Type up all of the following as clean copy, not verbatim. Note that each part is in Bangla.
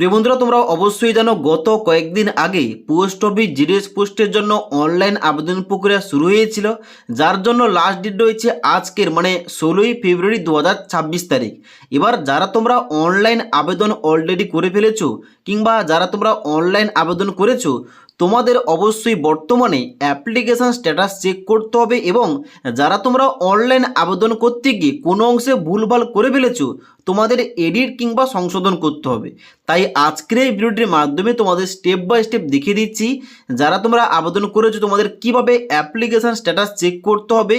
প্রিয় বন্ধুরা, তোমরা অবশ্যই জানো গত কয়েকদিন আগে পোস্ট অফিস জিডিএস পোস্টের জন্য অনলাইন আবেদন প্রক্রিয়া শুরু হয়েছিল, যার জন্য লাস্ট ডেট রয়েছে আজকের মানে 16ই ফেব্রুয়ারি 2026 তারিখ। এবার যারা তোমরা অনলাইন আবেদন অলরেডি করে ফেলেছো কিংবা যারা তোমরা অনলাইন আবেদন করেছো, তোমাদের অবশ্যই বর্তমানে অ্যাপ্লিকেশান স্ট্যাটাস চেক করতে হবে এবং যারা তোমরা অনলাইন আবেদন করতে গিয়ে কোনো অংশে ভুলভাল করে ফেলেছো, তোমাদের এডিট কিংবা সংশোধন করতে হবে। তাই আজকের এই ভিডিওটির মাধ্যমে তোমাদের স্টেপ বাই স্টেপ দেখিয়ে দিচ্ছি যারা তোমরা আবেদন করেছো তোমাদের কিভাবে অ্যাপ্লিকেশান স্ট্যাটাস চেক করতে হবে।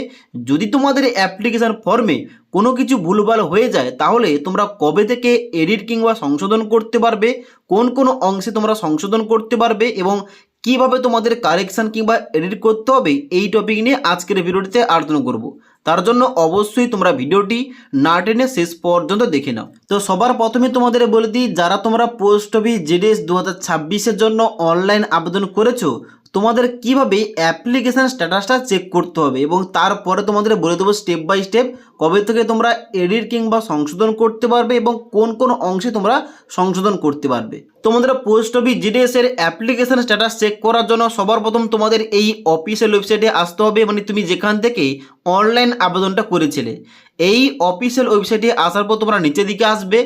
যদি তোমাদের অ্যাপ্লিকেশান ফর্মে কোনো কিছু ভুলভাল হয়ে যায় তাহলে তোমরা কবে থেকে এডিট কিংবা সংশোধন করতে পারবে, কোন কোন অংশে তোমরা সংশোধন করতে পারবে এবং কিভাবে তোমাদের কারেকশান কিংবা এডিট করতে হবে, এই টপিক নিয়ে আজকের ভিডিওটিতে আলোচনা করব। তার জন্য অবশ্যই তোমরা ভিডিওটি না টেনে শেষ পর্যন্ত দেখে নাও। তো সবার প্রথমে তোমাদের বলে দিই, যারা তোমরা পোস্ট অফিস জিডিএস 2026-এর জন্য অনলাইন আবেদন করেছো তোমাদের কিভাবে অ্যাপ্লিকেশান স্ট্যাটাসটা চেক করতে হবে এবং তারপরে তোমাদের বলে দেবো স্টেপ বাই স্টেপ কবে থেকে তোমরা এডিট কিংবা সংশোধন করতে পারবে এবং কোন কোন অংশে তোমরা সংশোধন করতে পারবে। তোমাদের পোস্ট অফিস জিডিএস এর অ্যাপ্লিকেশান স্ট্যাটাস চেক করার জন্য সবার প্রথম তোমাদের এই অফিসিয়াল ওয়েবসাইটে আসতে হবে, মানে তুমি যেখান থেকে অনলাইন আবেদনটা করেছিলে এই অফিসিয়াল ওয়েবসাইটে আসার পর তোমরা নিচের দিকে আসবে।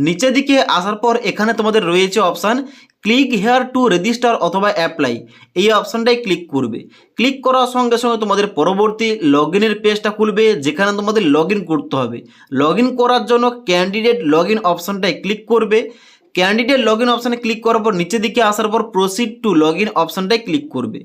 নিচের দিকে আসার পর এখানে তোমাদের রয়েছে option click here to register অথবা অ্যাপ্লাই, এই অপশানটাই ক্লিক করবে। ক্লিক করার সঙ্গে সঙ্গে তোমাদের পরবর্তী লগ ইনের পেজটা খুলবে, যেখানে তোমাদের লগ ইন করতে হবে। লগ ইন করার জন্য ক্যান্ডিডেট লগ ইন অপশানটায় ক্লিক করবে। ক্যান্ডিডেট লগ ইন অপশানে ক্লিক করার পর নিচের দিকে আসার পর প্রসিড টু লগ ইন অপশানটায় ক্লিক করবে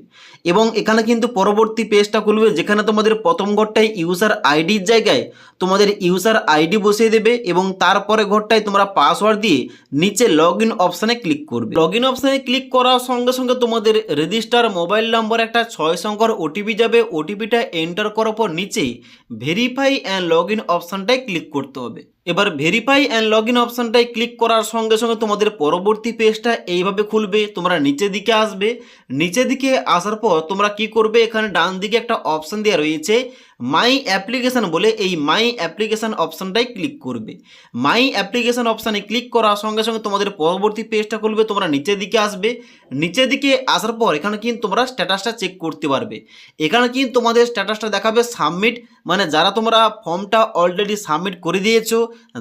এবং এখানে কিন্তু পরবর্তী পেজটা খুলবে, যেখানে তোমাদের প্রথম ঘরটায় ইউজার আইডির জায়গায় তোমাদের ইউজার আইডি বসিয়ে দেবে এবং তারপরে ঘরটায় তোমরা পাসওয়ার্ড দিয়ে নিচে লগ ইন অপশানে ক্লিক করবে। লগ ইন অপশানে ক্লিক করার সঙ্গে সঙ্গে তোমাদের রেজিস্টার মোবাইল নম্বর একটা 6 সংখ্যার ওটিপি যাবে। ওটিপিটা এন্টার করার পর নিচেই ভেরিফাই অ্যান্ড লগ ইন অপশানটায় ক্লিক করতে হবে। এবার ভেরিফাই অ্যান্ড লগ ইন অপশানটায় ক্লিক করার সঙ্গে সঙ্গে তোমাদের পরবর্তী পেজটা এইভাবে খুলবে। তোমরা নিচের দিকে আসবে। নিচের দিকে আসার পর তোমরা কি করবে, এখানে ডান দিকে একটা অপশান দেওয়া রয়েছে মাই অ্যাপ্লিকেশান বলে, এই মাই অ্যাপ্লিকেশান অপশানটাই ক্লিক করবে। মাই অ্যাপ্লিকেশান অপশানে ক্লিক করার সঙ্গে সঙ্গে তোমাদের পরবর্তী পেজটা খুলবে। তোমরা নিচের দিকে আসবে। নিচের দিকে আসার পর এখানে কিন্তু তোমরা স্ট্যাটাসটা চেক করতে পারবে। এখানে কিন্তু তোমাদের স্ট্যাটাসটা দেখাবে সাবমিট, মানে যারা তোমরা ফর্মটা অলরেডি সাবমিট করে দিয়েছো,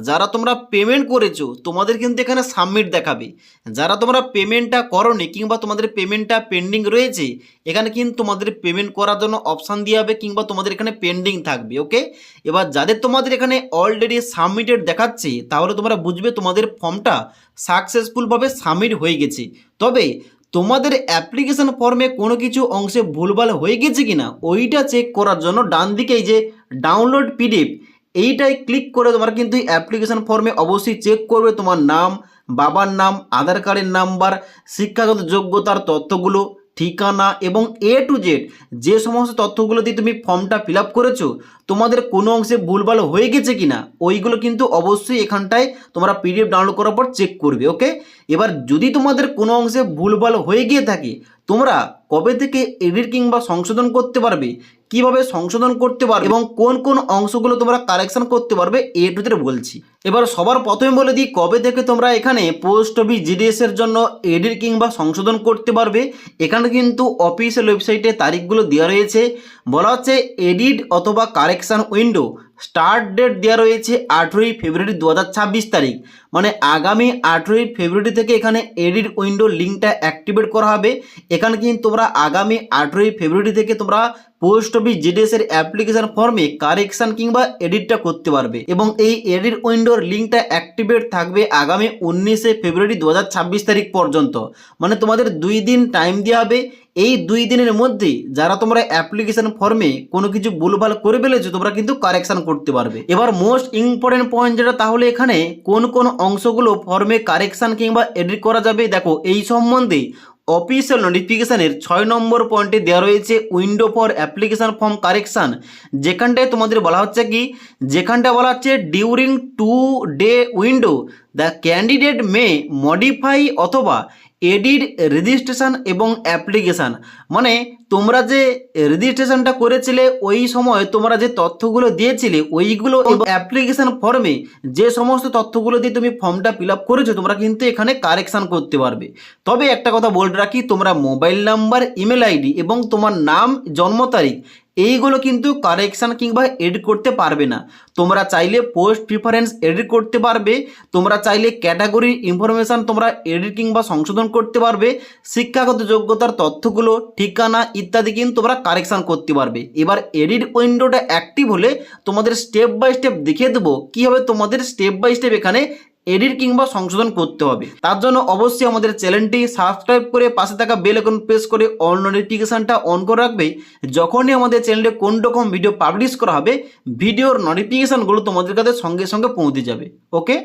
যারা তোমরা পেমেন্ট করেছো তোমাদের কিন্তু এখানে সাবমিট দেখাবে। যারা তোমরা পেমেন্টটা করোনি কিংবা তোমাদের পেমেন্টটা পেন্ডিং রয়েছে, এখানে কিন্তু তোমাদের পেমেন্ট করার জন্য অপশান দিয়ে হবে কিংবা তোমাদের এখানে পেন্ডিং থাকবে। ওকে, এবার যাদের তোমাদের এখানে অলরেডি সাবমিটেড দেখাচ্ছে তাহলে তোমরা বুঝবে তোমাদের ফর্মটা সাকসেসফুলভাবে সাবমিট হয়ে গেছে। তবে তোমাদের অ্যাপ্লিকেশন ফর্মে কোনো কিছু অংশে ভুলভাল হয়ে গেছে কিনা ওইটা চেক করার জন্য ডান দিকে এই যে ডাউনলোড পিডিএফ এইটাই ক্লিক করে তোমরা কিন্তু অ্যাপ্লিকেশন ফর্মে অবশ্যই চেক করবে তোমার নাম, বাবার নাম, আধার কার্ডের নাম্বার, শিক্ষাগত যোগ্যতার তথ্যগুলো, ঠিকানা এবং এ টু জেড যে সমস্ত তথ্যগুলো দিয়ে তুমি ফর্মটা ফিল আপ করেছো তোমাদের কোনো অংশে ভুলভাল হয়ে গেছে কিনা ওইগুলো কিন্তু অবশ্যই এখানটায় তোমরা পিডিএফ ডাউনলোড করার পর চেক করবে। ওকে, এবার যদি তোমাদের কোনো অংশে ভুলভাল হয়ে গিয়ে থাকে তোমরা কবে থেকে এডিট কিংবা সংশোধন করতে পারবে, কিভাবে সংশোধন করতে পারবে এবং কোন কোন অংশগুলো তোমরা কারেকশন করতে পারবে এ টু জেড বলছি। এবার সবার প্রথমে বলে দিই কবে থেকে তোমরা এখানে পোস্ট অফিস জিডিএস এর জন্য এডিট কিংবা সংশোধন করতে পারবে। এখানে কিন্তু অফিসিয়াল ওয়েবসাইটে তারিখগুলো দেওয়া রয়েছে। বলা হচ্ছে এডিট অথবা কারেকশান উইন্ডো স্টার্ট ডেট দেওয়া রয়েছে 18ই ফেব্রুয়ারি 2026 তারিখ, মানে আগামী 18ই ফেব্রুয়ারি থেকে এখানে এডিট উইন্ডো লিঙ্কটা অ্যাক্টিভেট করা হবে। এখানে কিন্তু তোমরা আগামী 18ই ফেব্রুয়ারি থেকে তোমরা পোস্ট অফিস জিডিএস এর অ্যাপ্লিকেশন ফর্মে কারেকশন কিংবা এডিটটা করতে পারবে এবং এই এডিট উইন্ডোর লিঙ্কটা অ্যাক্টিভেট থাকবে আগামী 19শে ফেব্রুয়ারি 2026 তারিখ পর্যন্ত, মানে তোমাদের 2 দিন টাইম দেওয়া হবে। এই 2 দিনের মধ্যে যারা তোমরা অ্যাপ্লিকেশন ফর্মে কোনো কিছু ভুলভাল করে ফেলেছো তোমরা কিন্তু কারেকশন করতে পারবে। এবার মোস্ট ইম্পর্টেন্ট পয়েন্ট যেটা, তাহলে এখানে কোন কোন অংশগুলো ফর্মে কারেকশন কিংবা এডিট করা যাবে দেখো এই সম্বন্ধে অফিসিয়াল নোটিফিকেশানের 6 নম্বর পয়েন্টে দেওয়া রয়েছে window for application form correction, যেখানটায় তোমাদের বলা হচ্ছে কি, যেখানটা বলা হচ্ছে during 2 day window the candidate may modify অথবা এডির রেজিস্ট্রেশন এবং অ্যাপ্লিকেশান, মানে তোমরা যে রেজিস্ট্রেশনটা করেছিলে ওই সময় তোমরা যে তথ্যগুলো দিয়েছিলে ওইগুলো এবং অ্যাপ্লিকেশান ফর্মে যে সমস্ত তথ্যগুলো দিয়ে তুমি ফর্মটা ফিল আপ করেছো তোমরা কিন্তু এখানে কারেকশান করতে পারবে। তবে একটা কথা বলে রাখি, তোমরা মোবাইল নাম্বার, ইমেল আইডি এবং তোমার নাম, জন্ম তারিখ এইগুলো কিন্তু কারেকশান কিংবা এডিট করতে পারবে না। তোমরা চাইলে পোস্ট প্রিফারেন্স এডিট করতে পারবে, তোমরা চাইলে ক্যাটাগরির ইনফরমেশান তোমরা এডিট কিংবা সংশোধন করতে পারবে, শিক্ষাগত যোগ্যতার তথ্যগুলো, ঠিকানা ইত্যাদি কিন্তু তোমরা কারেকশান করতে পারবে। এবার এডিট উইন্ডোটা অ্যাক্টিভ হলে তোমাদের স্টেপ বাই স্টেপ দেখিয়ে দেবো কীভাবে তোমাদের স্টেপ বাই স্টেপ এখানে এডিট কিংবা সংশোধন করতে হবে। তার জন্য অবশ্যই আমাদের চ্যানেলটি সাবস্ক্রাইব করে পাশে থাকা বেল আইকন প্রেস করে অল নোটিফিকেশানটা অন করে রাখবে। যখনই আমাদের চ্যানেলে কোন রকম ভিডিও পাবলিশ করা হবে ভিডিওর নোটিফিকেশানগুলো তোমাদের কাছে সঙ্গে সঙ্গে পৌঁছে যাবে। ওকে।